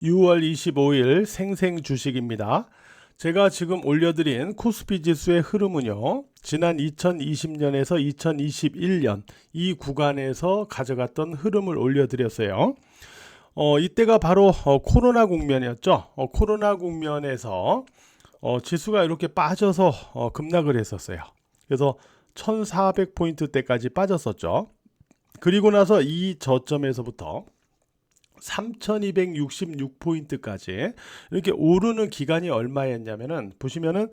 6월 25일 생생 주식입니다. 제가 지금 올려드린 코스피 지수의 흐름은요, 지난 2020년에서 2021년 이 구간에서 가져갔던 흐름을 올려드렸어요. 이때가 바로 코로나 국면이었죠. 코로나 국면에서 지수가 이렇게 빠져서 급락을 했었어요. 그래서 1400포인트대까지 빠졌었죠. 그리고 나서 이 저점에서부터 3266포인트까지 이렇게 오르는 기간이 얼마였냐면은 보시면은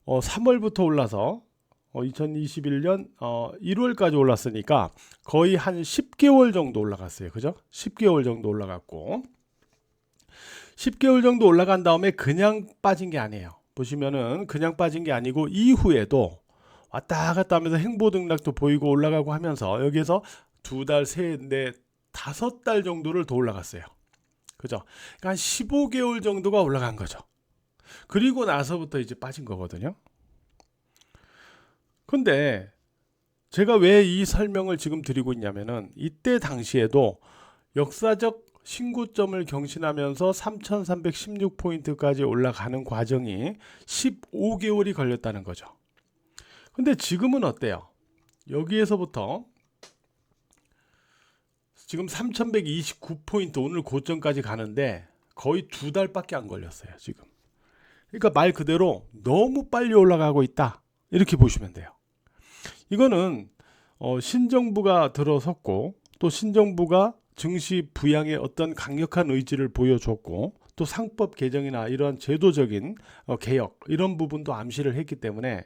3월부터 올라서 2021년 1월까지 올랐으니까 거의 한 10개월 정도 올라갔어요. 그죠? 10개월 정도 올라갔고 10개월 정도 올라간 다음에 그냥 빠진 게 아니에요. 보시면은 그냥 빠진 게 아니고 이후에도 왔다 갔다 하면서 행보등락도 보이고 올라가고 하면서 여기에서 두 달, 셋, 넷, 5달 정도를 더 올라갔어요. 그죠? 그러니까 한 15개월 정도가 올라간 거죠. 그리고 나서부터 이제 빠진 거거든요. 근데 제가 왜 이 설명을 지금 드리고 있냐면은 이때 당시에도 역사적 신고점을 경신하면서 3316포인트까지 올라가는 과정이 15개월이 걸렸다는 거죠. 근데 지금은 어때요? 여기에서부터 지금 3129포인트 오늘 고점까지 가는데 거의 두 달밖에 안 걸렸어요 지금. 그러니까 말 그대로 너무 빨리 올라가고 있다 이렇게 보시면 돼요. 이거는 신정부가 들어섰고 또 신정부가 증시 부양의 어떤 강력한 의지를 보여줬고 또 상법 개정이나 이러한 제도적인 개혁 이런 부분도 암시를 했기 때문에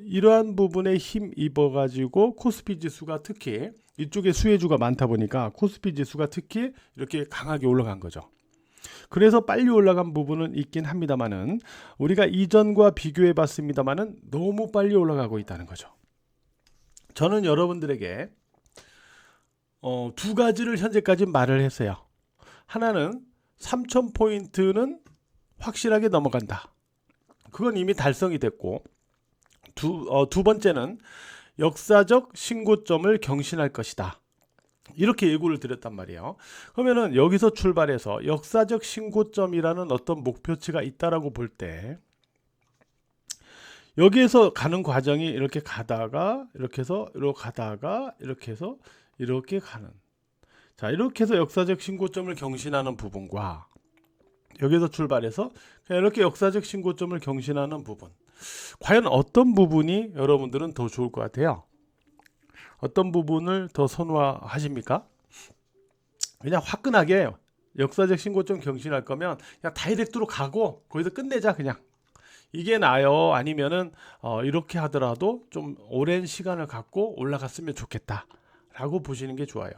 이러한 부분에 힘입어 가지고 코스피 지수가 특히 이쪽에 수혜주가 많다 보니까 코스피 지수가 특히 이렇게 강하게 올라간 거죠. 그래서 빨리 올라간 부분은 있긴 합니다만은 우리가 이전과 비교해 봤습니다만은 너무 빨리 올라가고 있다는 거죠. 저는 여러분들에게 두 가지를 현재까지 말을 했어요. 하나는 3000포인트는 확실하게 넘어간다. 그건 이미 달성이 됐고 두 번째는 역사적 신고점을 경신할 것이다. 이렇게 예고를 드렸단 말이에요. 그러면은 여기서 출발해서 역사적 신고점이라는 어떤 목표치가 있다라고 볼 때 여기에서 가는 과정이 이렇게 가다가 이렇게 해서 이렇게 가다가 이렇게 해서 이렇게 가는, 자 이렇게 해서 역사적 신고점을 경신하는 부분과 여기서 출발해서 그냥 이렇게 역사적 신고점을 경신하는 부분, 과연 어떤 부분이 여러분들은 더 좋을 것 같아요? 어떤 부분을 더 선호하십니까? 그냥 화끈하게 역사적 신고점 경신할 거면 그냥 다이렉트로 가고 거기서 끝내자 그냥, 이게 나아요? 아니면은 이렇게 하더라도 좀 오랜 시간을 갖고 올라갔으면 좋겠다 라고 보시는 게 좋아요.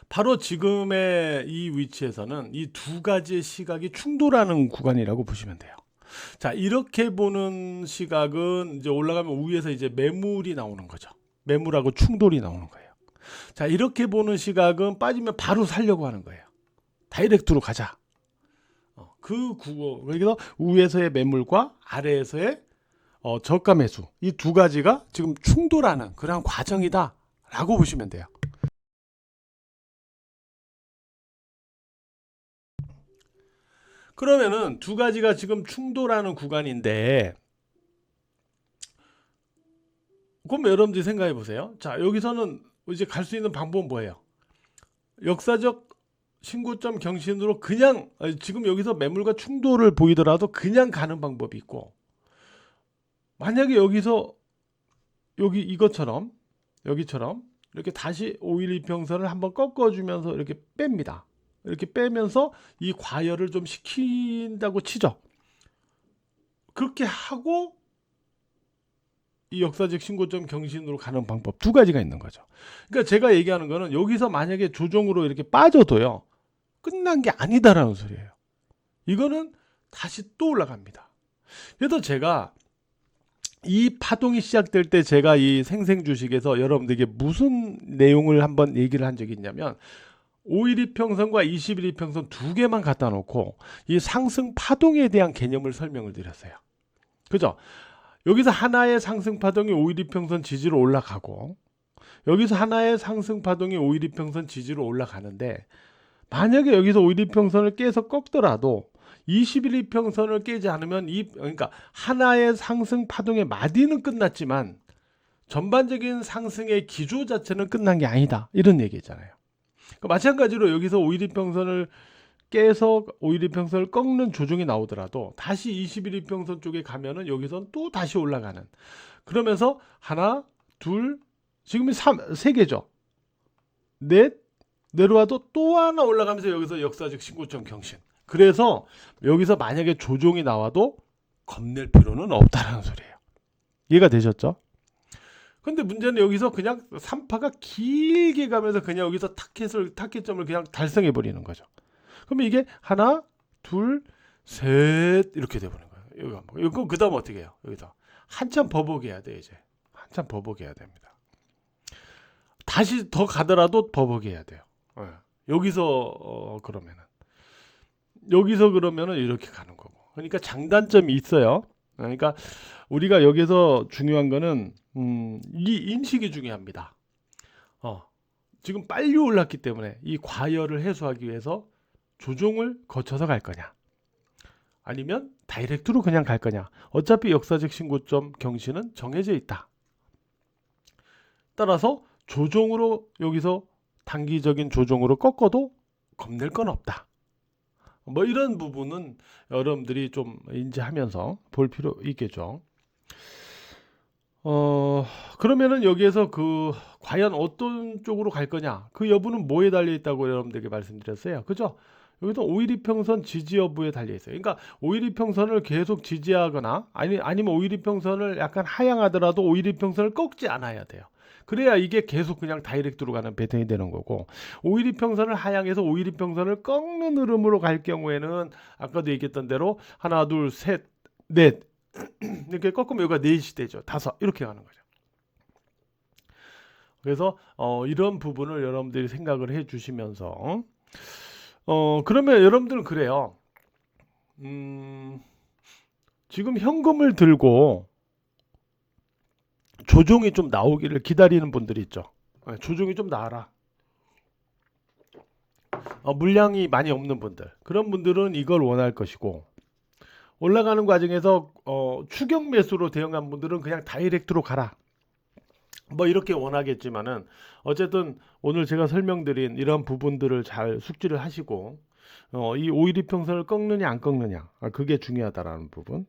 바로 지금의 이 위치에서는 이 두 가지의 시각이 충돌하는 구간이라고 보시면 돼요. 자, 이렇게 보는 시각은 이제 올라가면 위에서 이제 매물이 나오는 거죠. 매물하고 충돌이 나오는 거예요. 자, 이렇게 보는 시각은 빠지면 바로 살려고 하는 거예요. 다이렉트로 가자. 그래서 위에서의 매물과 아래에서의 저가 매수, 이 두 가지가 지금 충돌하는 그런 과정이다라고 보시면 돼요. 그러면은 두 가지가 지금 충돌하는 구간인데, 그럼 여러분들이 생각해 보세요. 자, 여기서는 이제 갈 수 있는 방법은 뭐예요? 역사적 신고점 경신으로 그냥 지금 여기서 매물과 충돌을 보이더라도 그냥 가는 방법이 있고, 만약에 여기서 여기 이것처럼 여기처럼 이렇게 다시 512평선을 한번 꺾어주면서 이렇게 뺍니다. 이렇게 빼면서 이 과열을 좀 시킨다고 치죠. 그렇게 하고 이 역사적 신고점 경신으로 가는 방법 두 가지가 있는 거죠. 그러니까 제가 얘기하는 거는 여기서 만약에 조정으로 이렇게 빠져도요, 끝난 게 아니다라는 소리예요. 이거는 다시 또 올라갑니다. 그래서 제가 이 파동이 시작될 때 제가 이 생생 주식에서 여러분들에게 무슨 내용을 한번 얘기를 한 적이 있냐면 5일 이평선과 20일 이평선 두 개만 갖다 놓고 이 상승 파동에 대한 개념을 설명을 드렸어요. 그죠? 여기서 하나의 상승 파동이 5일 이평선 지지로 올라가고 여기서 하나의 상승 파동이 5일 이평선 지지로 올라가는데 만약에 여기서 5일이평선을 깨서 꺾더라도 21일평선을 깨지 않으면 그러니까 하나의 상승 파동의 마디는 끝났지만 전반적인 상승의 기조 자체는 끝난 게 아니다. 이런 얘기잖아요. 그러니까 마찬가지로 여기서 5일이평선을 깨서 5일이평선을 꺾는 조정이 나오더라도 다시 21일평선 쪽에 가면은 여기선 또 다시 올라가는. 그러면서 하나, 둘, 지금 세 개죠. 넷, 내려와도 또 하나 올라가면서 여기서 역사적 신고점 경신. 그래서 여기서 만약에 조정이 나와도 겁낼 필요는 없다라는 소리예요. 이해가 되셨죠? 근데 문제는 여기서 그냥 3파가 길게 가면서 그냥 여기서 타겟점을 그냥 달성해 버리는 거죠. 그러면 이게 하나, 둘, 셋 이렇게 돼버리는 거예요. 이거 그 다음 어떻게 해요? 여기서 한참 버벅여야 돼. 이제 한참 버벅여야 됩니다. 다시 더 가더라도 버벅여야 돼요. 여기서 그러면은 이렇게 가는 거고. 그러니까 장단점이 있어요. 그러니까 우리가 여기서 중요한 거는 이 인식이 중요합니다. 지금 빨리 올랐기 때문에 이 과열을 해소하기 위해서 조정을 거쳐서 갈 거냐, 아니면 다이렉트로 그냥 갈 거냐. 어차피 역사적 신고점 경신은 정해져 있다. 따라서 조정으로 여기서 단기적인 조정으로 꺾어도 겁낼 건 없다. 뭐 이런 부분은 여러분들이 좀 인지하면서 볼 필요 있겠죠. 그러면은 여기에서 과연 어떤 쪽으로 갈 거냐, 그 여부는 뭐에 달려 있다고 여러분들에게 말씀드렸어요. 그죠? 여기도 5일이평선 지지 여부에 달려 있어요. 그러니까 5일이평선을 계속 지지하거나 아니면 5일이평선을 약간 하향하더라도 5일이평선을 꺾지 않아야 돼요. 그래야 이게 계속 그냥 다이렉트로 가는 패턴이 되는 거고, 5일이평선을 하향해서 5일이평선을 꺾는 흐름으로 갈 경우에는 아까도 얘기했던 대로 하나, 둘, 셋, 넷 이렇게 꺾으면 여기가 넷이 되죠. 다섯 이렇게 가는 거죠. 그래서 이런 부분을 여러분들이 생각을 해 주시면서 그러면 여러분들은 그래요. 지금 현금을 들고 조정이 좀 나오기를 기다리는 분들이 있죠. 조정이 좀 나와라. 물량이 많이 없는 분들, 그런 분들은 이걸 원할 것이고, 올라가는 과정에서 추격 매수로 대응한 분들은 그냥 다이렉트로 가라, 뭐 이렇게 원하겠지만은, 어쨌든 오늘 제가 설명드린 이런 부분들을 잘 숙지를 하시고 이 5일이평선을 꺾느냐 안 꺾느냐, 그게 중요하다라는 부분,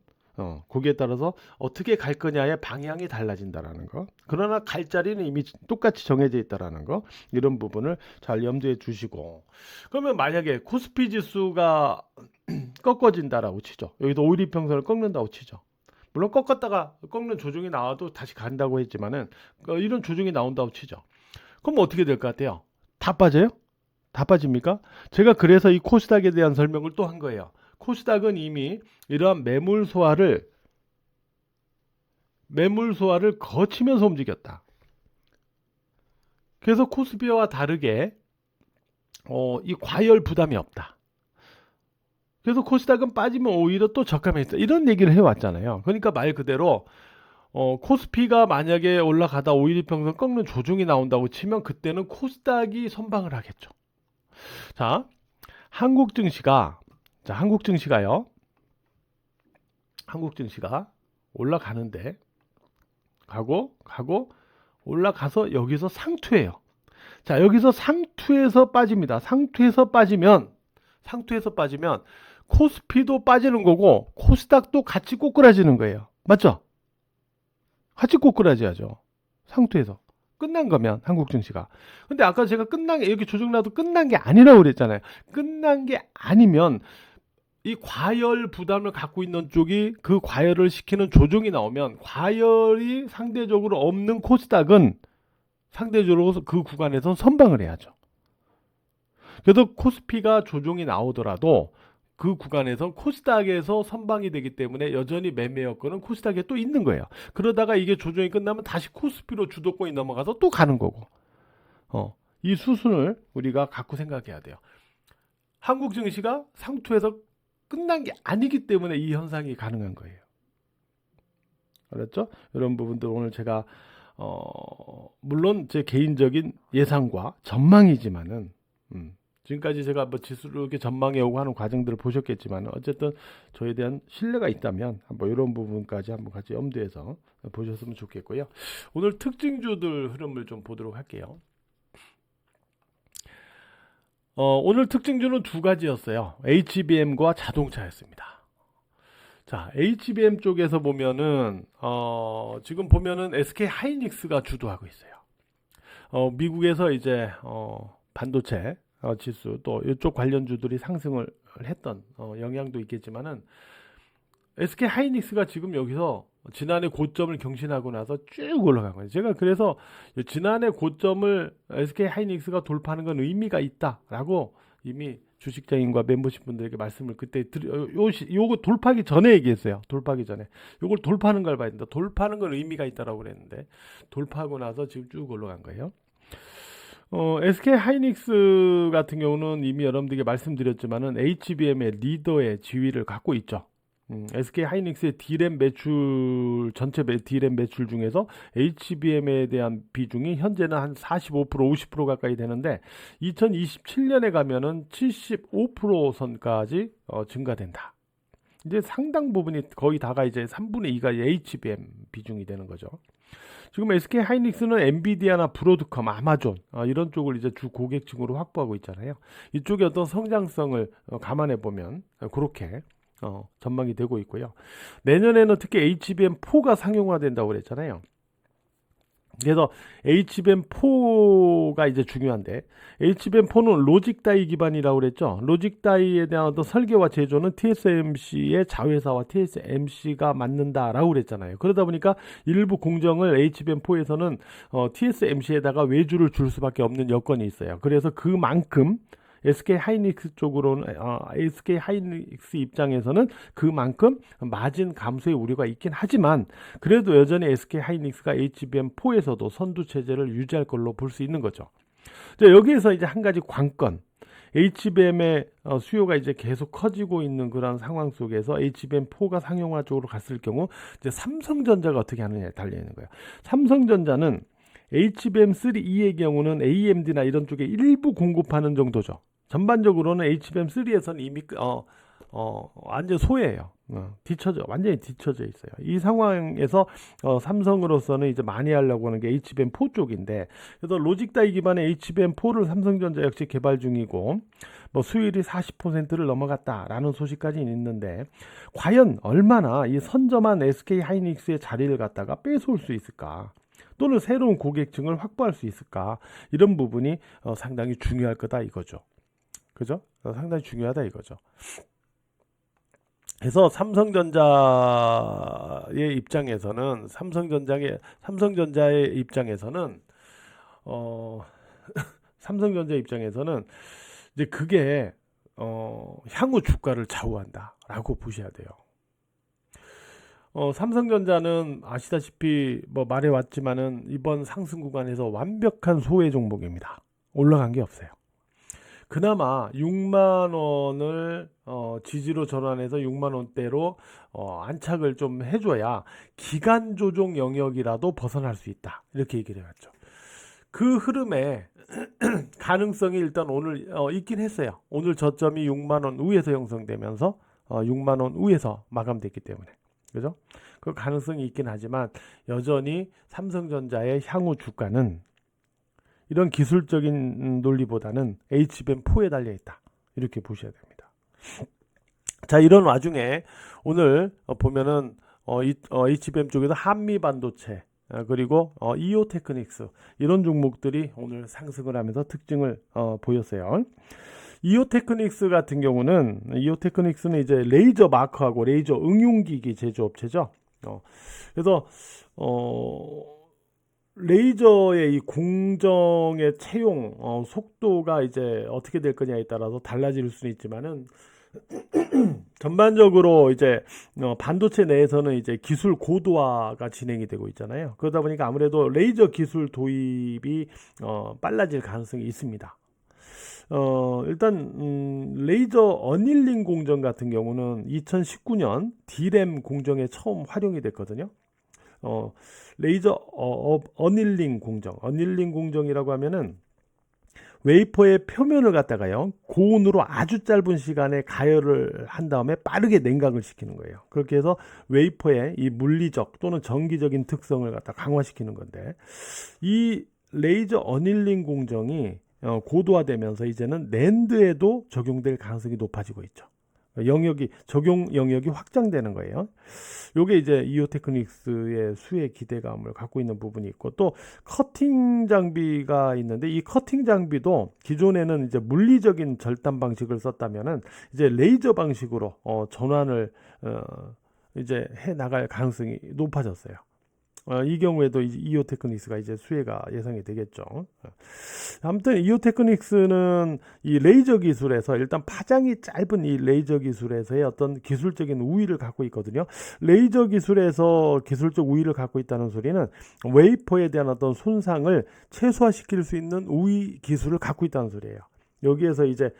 거기에 따라서 어떻게 갈 거냐의 방향이 달라진다라는 거. 그러나 갈 자리는 이미 똑같이 정해져 있다라는 거. 이런 부분을 잘 염두에 두시고, 그러면 만약에 코스피 지수가 꺾어진다라고 치죠. 여기도 5일이평선을 꺾는다고 치죠. 물론 꺾었다가 꺾는 조정이 나와도 다시 간다고 했지만은 이런 조정이 나온다고 치죠. 그럼 어떻게 될 것 같아요? 다 빠져요? 다 빠집니까? 제가 그래서 이 코스닥에 대한 설명을 또 한 거예요. 코스닥은 이미 이러한 매물 소화를 거치면서 움직였다. 그래서 코스피와 다르게 이 과열 부담이 없다. 그래서 코스닥은 빠지면 오히려 또 저감해 있다. 이런 얘기를 해왔잖아요. 그러니까 말 그대로 코스피가 만약에 올라가다 5일이평선 꺾는 조정이 나온다고 치면 그때는 코스닥이 선방을 하겠죠. 자, 한국 증시가요. 한국 증시가 올라가는데 가고 올라가서 여기서 상투예요. 자, 여기서 상투에서 빠집니다. 상투에서 빠지면 코스피도 빠지는 거고 코스닥도 같이 꼬꾸라지는 거예요. 맞죠? 같이 꼬꾸라져야죠. 상투에서 끝난 거면 한국 증시가. 근데 아까 제가 이렇게 조정 나도 끝난 게 아니라고 그랬잖아요. 끝난 게 아니면 이 과열 부담을 갖고 있는 쪽이 그 과열을 시키는 조정이 나오면, 과열이 상대적으로 없는 코스닥은 상대적으로 그 구간에서 선방을 해야죠. 그래서 코스피가 조정이 나오더라도 그 구간에서 코스닥에서 선방이 되기 때문에 여전히 매매 여건은 코스닥에 또 있는 거예요. 그러다가 이게 조정이 끝나면 다시 코스피로 주도권이 넘어가서 또 가는 거고, 이 수순을 우리가 갖고 생각해야 돼요. 한국 증시가 상투에서 끝난 게 아니기 때문에 이 현상이 가능한 거예요. 알았죠? 이런 부분들 오늘 제가 물론 제 개인적인 예상과 전망이지만은 지금까지 제가 뭐 지수를 이렇게 전망해 오고 하는 과정들을 보셨겠지만 어쨌든 저에 대한 신뢰가 있다면 뭐 이런 부분까지 한번 같이 염두에서 보셨으면 좋겠고요. 오늘 특징주들 흐름을 좀 보도록 할게요. 오늘 특징주는 두 가지였어요. HBM과 자동차였습니다. 자, HBM 쪽에서 보면은 지금 보면은 SK 하이닉스가 주도하고 있어요. 미국에서 이제 반도체 지수 또 이쪽 관련주들이 상승을 했던 영향도 있겠지만은 SK 하이닉스가 지금 여기서 지난해 고점을 경신하고 나서 쭉 올라간 거예요. 제가 그래서 지난해 고점을 SK 하이닉스가 돌파하는 건 의미가 있다라고 이미 주식장인과 멤버십 분들에게 말씀을 그때 요거 돌파하기 전에 얘기했어요. 돌파하기 전에 요걸 돌파하는 걸 봐야 된다. 돌파하는 건 의미가 있다라고 그랬는데 돌파하고 나서 지금 쭉 올라간 거예요. SK 하이닉스 같은 경우는 이미 여러분들에게 말씀드렸지만은 HBM의 리더의 지위를 갖고 있죠. SK 하이닉스의 D램 매출 전체 D램 매출 중에서 HBM에 대한 비중이 현재는 한 45% 50% 가까이 되는데 2027년에 가면은 75% 선까지 증가된다. 이제 상당 부분이 거의 다가 이제 3분의 2가 HBM 비중이 되는 거죠. 지금 SK 하이닉스는 엔비디아나 브로드컴, 아마존 이런 쪽을 이제 주 고객층으로 확보하고 있잖아요. 이쪽의 어떤 성장성을 감안해 보면 그렇게 전망이 되고 있고요. 내년에는 특히 HBM4가 상용화된다고 그랬잖아요. 그래서 HBM4가 이제 중요한데 HBM4는 로직 다이 기반이라고 그랬죠. 로직 다이에 대한 어떤 설계와 제조는 TSMC의 자회사와 TSMC가 맡는다라고 그랬잖아요. 그러다 보니까 일부 공정을 HBM4에서는 TSMC에다가 외주를 줄 수밖에 없는 여건이 있어요. 그래서 그만큼 SK 하이닉스 쪽으로는 SK 하이닉스 입장에서는 그만큼 마진 감소의 우려가 있긴 하지만 그래도 여전히 SK 하이닉스가 HBM4에서도 선두 체제를 유지할 걸로 볼 수 있는 거죠. 여기에서 이제 한 가지 관건, HBM의 수요가 이제 계속 커지고 있는 그런 상황 속에서 HBM4가 상용화 쪽으로 갔을 경우 이제 삼성전자가 어떻게 하느냐에 달려 있는 거예요. 삼성전자는 HBM3E의 경우는 AMD나 이런 쪽에 일부 공급하는 정도죠. 전반적으로는 HBM3에서는 이미 완전 소외예요. 완전히 뒤쳐져 있어요. 이 상황에서 삼성으로서는 이제 많이 하려고 하는 게 HBM4 쪽인데, 그래서 로직 다이 기반의 HBM4를 삼성전자 역시 개발 중이고, 뭐 수율이 40%를 넘어갔다라는 소식까지 있는데, 과연 얼마나 이 선점한 SK 하이닉스의 자리를 갖다가 뺏어올 수 있을까? 또는 새로운 고객층을 확보할 수 있을까? 이런 부분이 상당히 중요할 거다 이거죠. 그죠? 상당히 중요하다 이거죠. 그래서 삼성전자의 입장에서는 삼성전자 입장에서는 이제 그게 향후 주가를 좌우한다라고 보셔야 돼요. 삼성전자는 아시다시피 뭐 말해왔지만은 이번 상승 구간에서 완벽한 소외 종목입니다. 올라간 게 없어요. 그나마 6만 원을 지지로 전환해서 6만 원대로 안착을 좀 해줘야 기간 조정 영역이라도 벗어날 수 있다. 이렇게 얘기를 해왔죠. 그 흐름에 가능성이 일단 오늘 있긴 했어요. 오늘 저점이 6만 원 위에서 형성되면서 6만 원 위에서 마감됐기 때문에. 그죠? 그 가능성이 있긴 하지만 여전히 삼성전자의 향후 주가는 이런 기술적인 논리보다는 HBM4에 달려 있다. 이렇게 보셔야 됩니다. 자, 이런 와중에 오늘 보면은 HBM 쪽에서 한미 반도체 그리고 이오 테크닉스 이런 종목들이 오늘 상승을 하면서 특징을 보였어요. 이오 테크닉스 같은 경우는 이제 레이저 마커하고 레이저 응용기기 제조업체죠. 그래서 레이저의 이 공정의 채용 속도가 이제 어떻게 될 거냐에 따라서 달라질 수는 있지만은 전반적으로 이제 반도체 내에서는 이제 기술 고도화가 진행이 되고 있잖아요. 그러다 보니까 아무래도 레이저 기술 도입이 빨라질 가능성이 있습니다. 일단 레이저 어닐링 공정 같은 경우는 2019년 D램 공정에 처음 활용이 됐거든요. 레이저 어닐링 공정이라고 하면은 웨이퍼의 표면을 갖다가요, 고온으로 아주 짧은 시간에 가열을 한 다음에 빠르게 냉각을 시키는 거예요. 그렇게 해서 웨이퍼의 이 물리적 또는 전기적인 특성을 갖다 강화시키는 건데, 이 레이저 어닐링 공정이 고도화되면서 이제는 낸드에도 적용될 가능성이 높아지고 있죠. 적용 영역이 확장되는 거예요. 요게 이제 이오테크닉스의 수혜 기대감을 갖고 있는 부분이 있고, 또 커팅 장비가 있는데, 이 커팅 장비도 기존에는 이제 물리적인 절단 방식을 썼다면은 이제 레이저 방식으로 전환을 이제 해 나갈 가능성이 높아졌어요. 이 경우에도 이오테크닉스가 이제 수혜가 예상이 되겠죠. 아무튼 이오테크닉스는 이 레이저 기술에서, 일단 파장이 짧은 이 레이저 기술에서의 어떤 기술적인 우위를 갖고 있거든요. 레이저 기술에서 기술적 우위를 갖고 있다는 소리는 웨이퍼에 대한 어떤 손상을 최소화시킬 수 있는 우위 기술을 갖고 있다는 소리예요. 여기에서 이제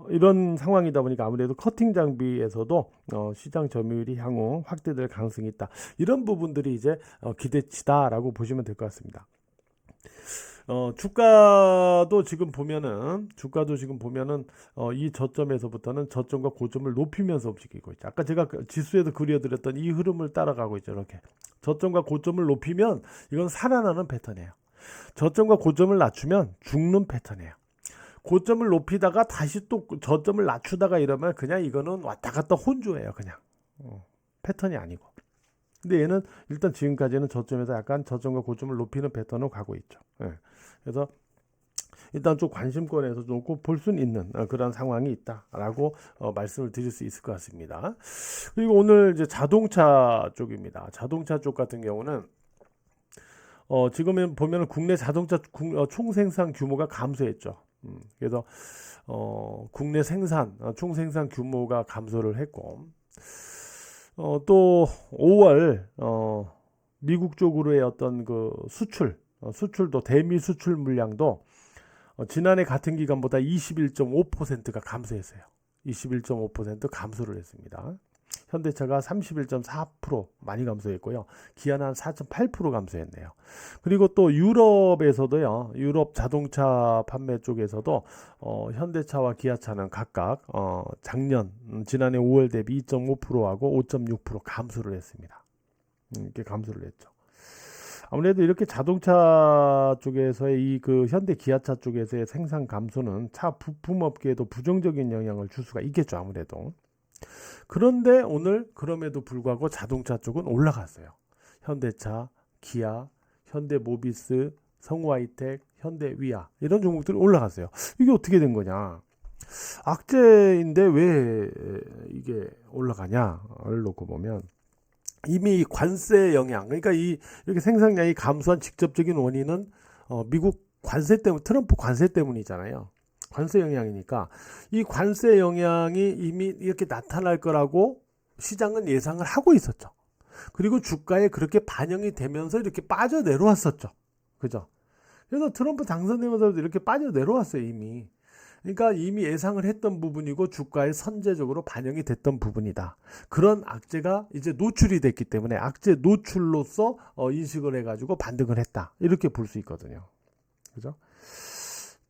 이런 상황이다 보니까 아무래도 커팅 장비에서도 시장 점유율이 향후 확대될 가능성이 있다. 이런 부분들이 이제 기대치다라고 보시면 될 것 같습니다. 주가도 지금 보면은 이 저점에서부터는 저점과 고점을 높이면서 움직이고 있죠. 아까 제가 지수에도 그려드렸던 이 흐름을 따라가고 있죠. 이렇게 저점과 고점을 높이면 이건 살아나는 패턴이에요. 저점과 고점을 낮추면 죽는 패턴이에요. 고점을 높이다가 다시 또 저점을 낮추다가 이러면 그냥 이거는 왔다 갔다 혼조예요. 그냥 패턴이 아니고. 근데 얘는 일단 지금까지는 저점에서 약간 저점과 고점을 높이는 패턴으로 가고 있죠. 예. 그래서 일단 좀 관심권에서 좀 볼 수는 있는 그런 상황이 있다라고 말씀을 드릴 수 있을 것 같습니다. 그리고 오늘 이제 자동차 쪽입니다. 자동차 쪽 같은 경우는 지금 보면 국내 자동차 총생산 규모가 감소했죠. 그래서 국내 생산 총생산 규모가 감소를 했고, 또 5월 미국 쪽으로의 어떤 그 수출도 대미 수출 물량도 지난해 같은 기간보다 21.5%가 감소했어요. 21.5% 감소를 했습니다. 현대차가 31.4% 많이 감소했고요. 기아는 한 4.8% 감소했네요. 그리고 또 유럽에서도요. 유럽 자동차 판매 쪽에서도 현대차와 기아차는 각각 지난해 5월 대비 2.5%하고 5.6% 감소를 했습니다. 이렇게 감소를 했죠. 아무래도 이렇게 자동차 쪽에서의 이 그 현대 기아차 쪽에서의 생산 감소는 차 부품업계에도 부정적인 영향을 줄 수가 있겠죠. 아무래도. 그런데 오늘 그럼에도 불구하고 자동차 쪽은 올라갔어요. 현대차, 기아, 현대모비스, 성우하이텍, 현대위아 이런 종목들이 올라갔어요. 이게 어떻게 된 거냐? 악재인데 왜 이게 올라가냐를 놓고 보면 이미 관세 영향, 그러니까 이렇게 생산량이 감소한 직접적인 원인은 미국 관세 때문, 트럼프 관세 때문이잖아요. 관세 영향이니까 이 관세 영향이 이미 이렇게 나타날 거라고 시장은 예상을 하고 있었죠. 그리고 주가에 그렇게 반영이 되면서 이렇게 빠져 내려왔었죠. 그죠? 그래서 트럼프 당선되면서도 이렇게 빠져 내려왔어요, 이미. 그러니까 이미 예상을 했던 부분이고 주가에 선제적으로 반영이 됐던 부분이다. 그런 악재가 이제 노출이 됐기 때문에 악재 노출로서 인식을 해가지고 반등을 했다. 이렇게 볼 수 있거든요. 그죠?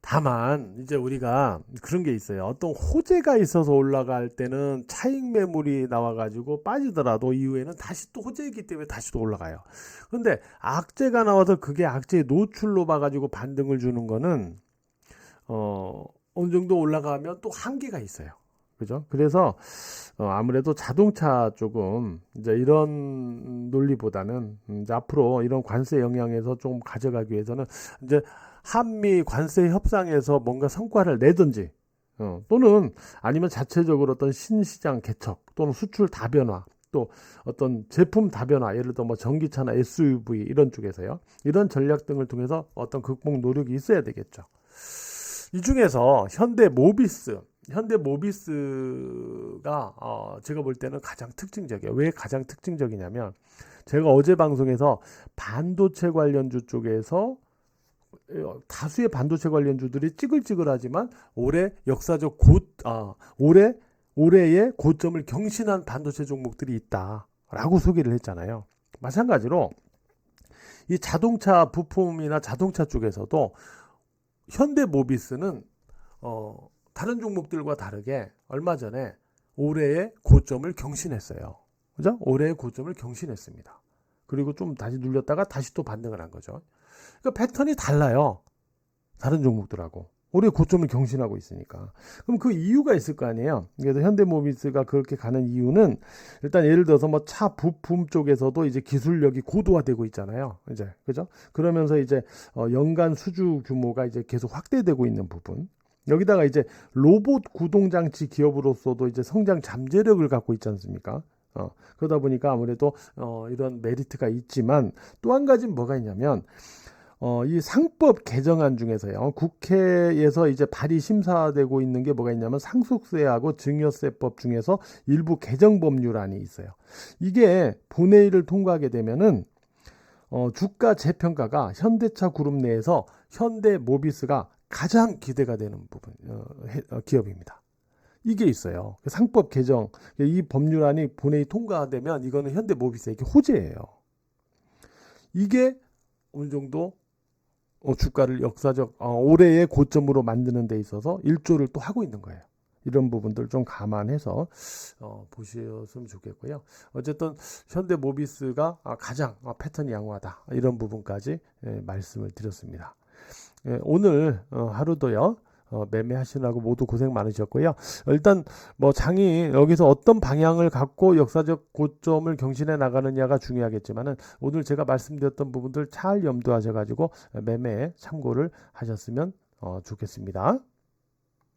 다만 이제 우리가 그런 게 있어요. 어떤 호재가 있어서 올라갈 때는 차익 매물이 나와가지고 빠지더라도 이후에는 다시 또 호재이기 때문에 다시 또 올라가요. 그런데 악재가 나와서 그게 악재의 노출로 봐가지고 반등을 주는 거는 어느 정도 올라가면 또 한계가 있어요. 그죠? 그래서 아무래도 자동차 쪽은 이제 이런 논리보다는 이제 앞으로 이런 관세 영향에서 좀 가져가기 위해서는 이제 한미 관세 협상에서 뭔가 성과를 내든지 또는 아니면 자체적으로 어떤 신시장 개척 또는 수출 다변화 또 어떤 제품 다변화, 예를 들어 뭐 전기차나 SUV 이런 쪽에서요, 이런 전략 등을 통해서 어떤 극복 노력이 있어야 되겠죠. 이 중에서 현대모비스가 제가 볼 때는 가장 특징적이에요. 왜 가장 특징적이냐면 제가 어제 방송에서 반도체 관련주 쪽에서 다수의 반도체 관련주들이 찌글찌글하지만 올해 역사적 올해의 고점을 경신한 반도체 종목들이 있다라고 소개를 했잖아요. 마찬가지로 이 자동차 부품이나 자동차 쪽에서도 현대모비스는 다른 종목들과 다르게 얼마 전에 올해의 고점을 경신했어요. 그죠? 올해의 고점을 경신했습니다. 그리고 좀 다시 눌렸다가 다시 또 반등을 한 거죠. 그러니까 패턴이 달라요. 다른 종목들하고. 올해 고점을 경신하고 있으니까. 그럼 그 이유가 있을 거 아니에요. 그래서 현대모비스가 그렇게 가는 이유는 일단 예를 들어서 뭐 차 부품 쪽에서도 이제 기술력이 고도화되고 있잖아요. 이제 그죠? 그러면서 이제 연간 수주 규모가 이제 계속 확대되고 있는 부분. 여기다가 이제 로봇 구동장치 기업으로서도 이제 성장 잠재력을 갖고 있지 않습니까? 그러다 보니까 아무래도 이런 메리트가 있지만 또 한 가지는 뭐가 있냐면 이 상법 개정안 중에서요. 국회에서 이제 발의 심사되고 있는 게 뭐가 있냐면 상속세하고 증여세법 중에서 일부 개정 법률안이 있어요. 이게 본회의를 통과하게 되면은 주가 재평가가 현대차 그룹 내에서 현대모비스가 가장 기대가 되는 부분 기업입니다. 이게 있어요. 상법 개정 이 법률안이 본회의 통과되면 이거는 현대모비스에게 호재예요. 이게 어느 정도 주가를 역사적 올해의 고점으로 만드는 데 있어서 일조를 또 하고 있는 거예요. 이런 부분들 좀 감안해서 보셨으면 좋겠고요. 어쨌든 현대모비스가 가장 패턴이 양호하다 이런 부분까지 말씀을 드렸습니다. 오늘 하루도요. 매매하시느라고 모두 고생 많으셨고요. 일단 뭐 장이 여기서 어떤 방향을 갖고 역사적 고점을 경신해 나가느냐가 중요하겠지만은 오늘 제가 말씀드렸던 부분들 잘 염두하셔가지고 매매에 참고를 하셨으면 좋겠습니다.